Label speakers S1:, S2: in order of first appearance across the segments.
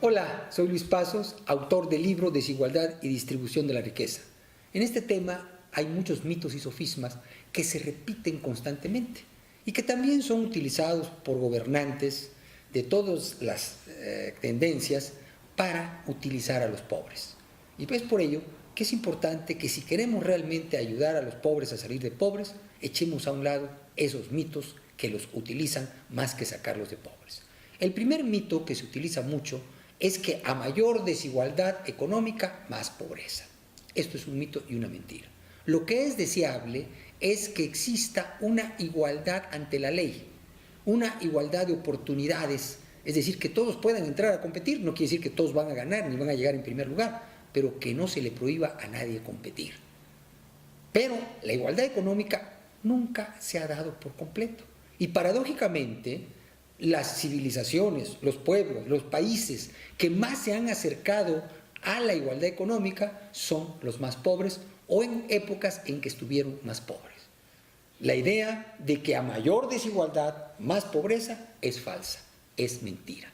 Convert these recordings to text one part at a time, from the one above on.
S1: Hola, soy Luis Pasos, autor del libro Desigualdad y distribución de la riqueza. En este tema hay muchos mitos y sofismas que se repiten constantemente y que también son utilizados por gobernantes de todas las tendencias para utilizar a los pobres. Y pues por ello que es importante que si queremos realmente ayudar a los pobres a salir de pobres, echemos a un lado esos mitos que los utilizan más que sacarlos de pobres. El primer mito que se utiliza mucho es que a mayor desigualdad económica, más pobreza. Esto es un mito y una mentira. Lo que es deseable es que exista una igualdad ante la ley, una igualdad de oportunidades, es decir, que todos puedan entrar a competir. No quiere decir que todos van a ganar ni van a llegar en primer lugar, pero que no se le prohíba a nadie competir. Pero la igualdad económica nunca se ha dado por completo. Y paradójicamente, las civilizaciones, los pueblos, los países que más se han acercado a la igualdad económica son los más pobres o en épocas en que estuvieron más pobres. La idea de que a mayor desigualdad, más pobreza es falsa, es mentira.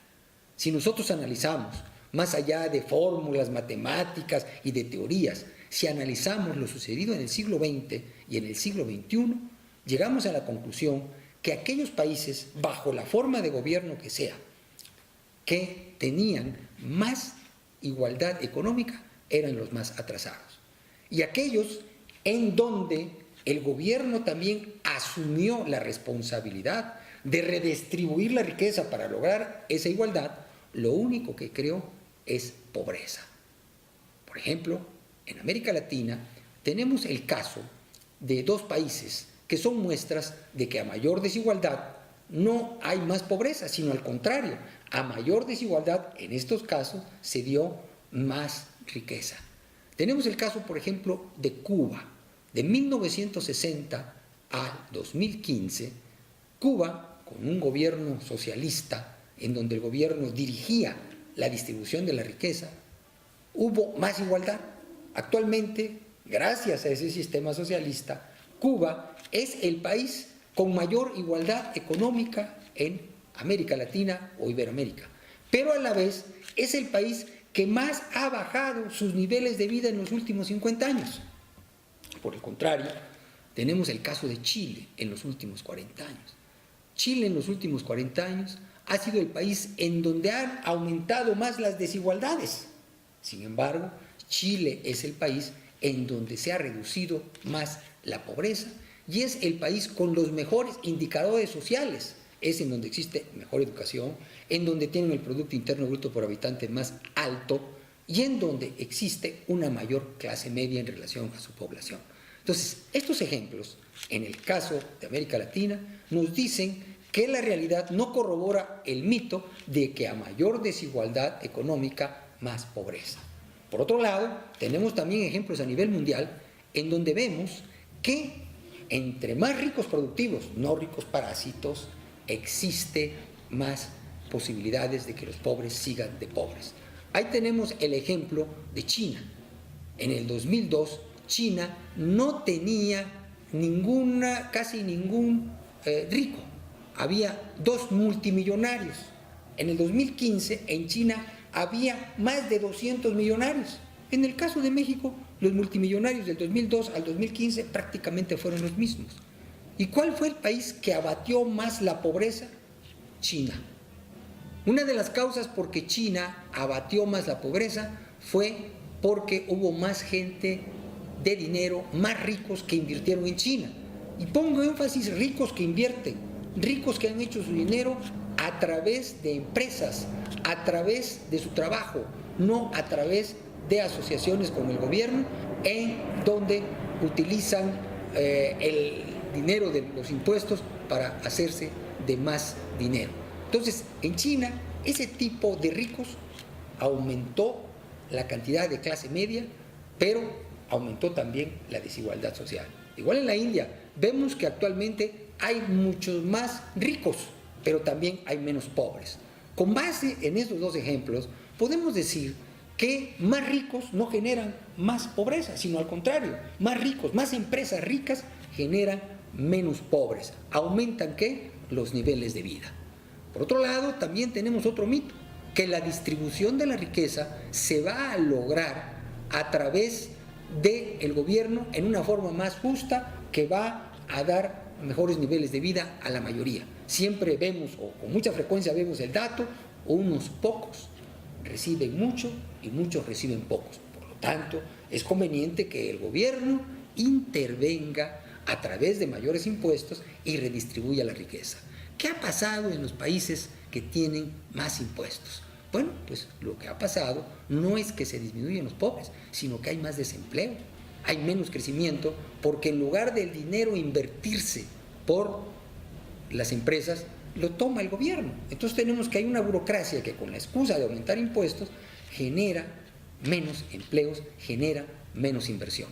S1: Si nosotros analizamos, más allá de fórmulas matemáticas y de teorías, si analizamos lo sucedido en el siglo XX y en el siglo XXI, llegamos a la conclusión que aquellos países, bajo la forma de gobierno que sea, que tenían más igualdad económica, eran los más atrasados. Y aquellos en donde el gobierno también asumió la responsabilidad de redistribuir la riqueza para lograr esa igualdad, lo único que creó es pobreza. Por ejemplo, en América Latina tenemos el caso de dos países que son muestras de que a mayor desigualdad no hay más pobreza, sino al contrario, a mayor desigualdad en estos casos se dio más riqueza. Tenemos el caso, por ejemplo, de Cuba. De 1960 al 2015, Cuba, con un gobierno socialista, en donde el gobierno dirigía la distribución de la riqueza, hubo más igualdad. Actualmente, gracias a ese sistema socialista, Cuba es el país con mayor igualdad económica en América Latina o Iberoamérica, pero a la vez es el país que más ha bajado sus niveles de vida en los últimos 50 años. Por el contrario, tenemos el caso de Chile en los últimos 40 años. Chile en los últimos 40 años ha sido el país en donde han aumentado más las desigualdades. Sin embargo, Chile es el país en donde se ha reducido más la pobreza y es el país con los mejores indicadores sociales. Es en donde existe mejor educación, en donde tienen el Producto Interno Bruto por habitante más alto y en donde existe una mayor clase media en relación a su población. Entonces, estos ejemplos, en el caso de América Latina, nos dicen que la realidad no corrobora el mito de que a mayor desigualdad económica, más pobreza. Por otro lado, tenemos también ejemplos a nivel mundial en donde vemos que entre más ricos productivos, no ricos parásitos, existe más posibilidades de que los pobres sigan de pobres. Ahí tenemos el ejemplo de China. En el 2002, China no tenía casi ningún rico. Había 2 multimillonarios. En el 2015, en China, había más de 200 millonarios. En el caso de México, los multimillonarios del 2002 al 2015 prácticamente fueron los mismos. ¿Y cuál fue el país que abatió más la pobreza? China. Una de las causas por que China abatió más la pobreza fue porque hubo más gente de dinero, más ricos que invirtieron en China. Y pongo énfasis, ricos que invierten, ricos que han hecho su dinero a través de empresas, a través de su trabajo, no a través de asociaciones con el gobierno, en donde utilizan el dinero de los impuestos para hacerse de más dinero. Entonces, en China, ese tipo de ricos aumentó la cantidad de clase media, pero aumentó también la desigualdad social. Igual en la India, vemos que actualmente hay muchos más ricos, pero también hay menos pobres. Con base en estos dos ejemplos, podemos decir que más ricos no generan más pobreza, sino al contrario, más ricos, más empresas ricas generan menos pobres. ¿Aumentan qué? Los niveles de vida. Por otro lado, también tenemos otro mito. que la distribución de la riqueza se va a lograr a través del gobierno en una forma más justa que va a dar mejores niveles de vida a la mayoría. Siempre vemos, o con mucha frecuencia vemos el dato, unos pocos reciben mucho y muchos reciben pocos. Por lo tanto, es conveniente que el gobierno intervenga a través de mayores impuestos y redistribuya la riqueza. ¿Qué ha pasado en los países que tienen más impuestos? Bueno, pues lo que ha pasado no es que se disminuyan los pobres, sino que hay más desempleo, hay menos crecimiento, porque en lugar del dinero invertirse por las empresas, lo toma el gobierno. Entonces tenemos que hay una burocracia que con la excusa de aumentar impuestos genera menos empleos, genera menos inversión.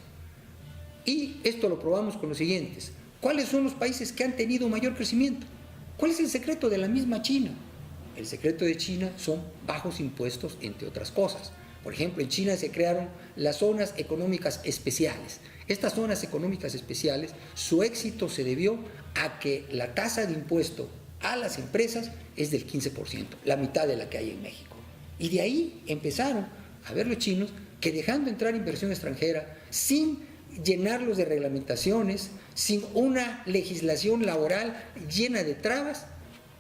S1: Y esto lo probamos con los siguientes. ¿Cuáles son los países que han tenido mayor crecimiento? ¿Cuál es el secreto de la misma China? El secreto de China son bajos impuestos, entre otras cosas. Por ejemplo, en China se crearon las zonas económicas especiales. Estas zonas económicas especiales, su éxito se debió a que la tasa de impuesto a las empresas es del 15%, la mitad de la que hay en México. Y de ahí empezaron a ver los chinos que dejando entrar inversión extranjera, sin llenarlos de reglamentaciones, sin una legislación laboral llena de trabas,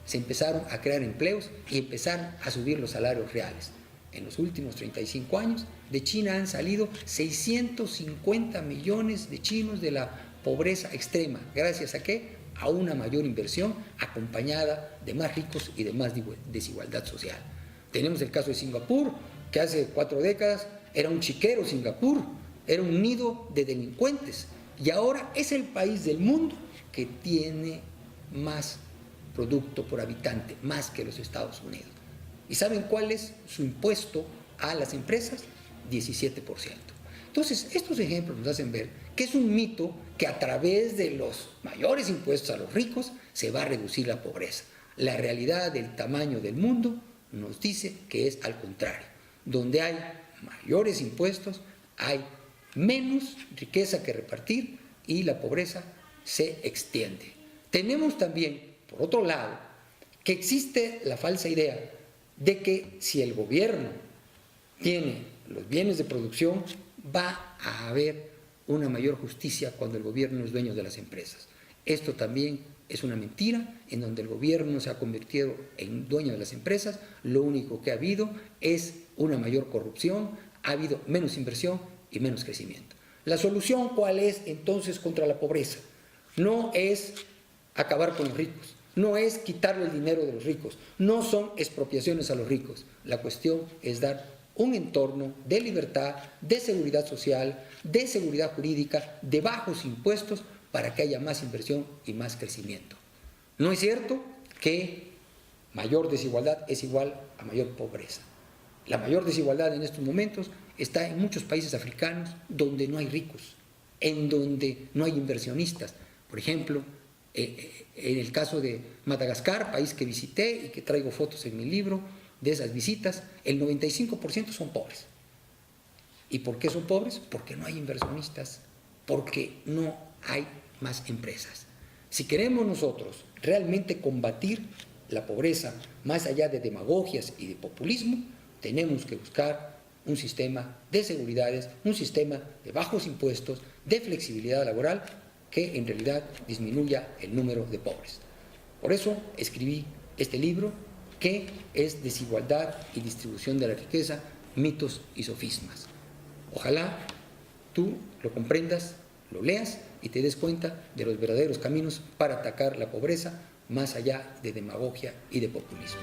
S1: se empezaron a crear empleos y empezaron a subir los salarios reales. En los últimos 35 años, de China han salido 650 millones de chinos de la pobreza extrema. ¿Gracias a qué? A una mayor inversión acompañada de más ricos y de más desigualdad social. Tenemos el caso de Singapur, que hace 4 décadas era un chiquero Singapur, era un nido de delincuentes, y ahora es el país del mundo que tiene más producto por habitante, más que los Estados Unidos. ¿Y saben cuál es su impuesto a las empresas? 17%. Entonces, estos ejemplos nos hacen ver que es un mito que a través de los mayores impuestos a los ricos se va a reducir la pobreza. La realidad del tamaño del mundo nos dice que es al contrario. Donde hay mayores impuestos, hay menos riqueza que repartir y la pobreza se extiende. Tenemos también, por otro lado, que existe la falsa idea de que si el gobierno tiene los bienes de producción, va a haber una mayor justicia cuando el gobierno es dueño de las empresas. Esto también es una mentira, en donde el gobierno se ha convertido en dueño de las empresas. Lo único que ha habido es una mayor corrupción, ha habido menos inversión y menos crecimiento. ¿La solución cuál es entonces contra la pobreza? No es acabar con los ricos, no es quitarle el dinero de los ricos, no son expropiaciones a los ricos. La cuestión es dar un entorno de libertad, de seguridad social, de seguridad jurídica, de bajos impuestos para que haya más inversión y más crecimiento. No es cierto que mayor desigualdad es igual a mayor pobreza. La mayor desigualdad en estos momentos está en muchos países africanos donde no hay ricos, en donde no hay inversionistas. Por ejemplo, en el caso de Madagascar, país que visité y que traigo fotos en mi libro de esas visitas, el 95% son pobres. ¿Y por qué son pobres? Porque no hay inversionistas, porque no hay más empresas. Si queremos nosotros realmente combatir la pobreza, más allá de demagogias y de populismo, tenemos que buscar un sistema de seguridades, un sistema de bajos impuestos, de flexibilidad laboral, que en realidad disminuya el número de pobres. Por eso escribí este libro, que es Desigualdad y distribución de la riqueza, mitos y sofismas. Ojalá tú lo comprendas, lo leas y te des cuenta de los verdaderos caminos para atacar la pobreza, más allá de demagogia y de populismo.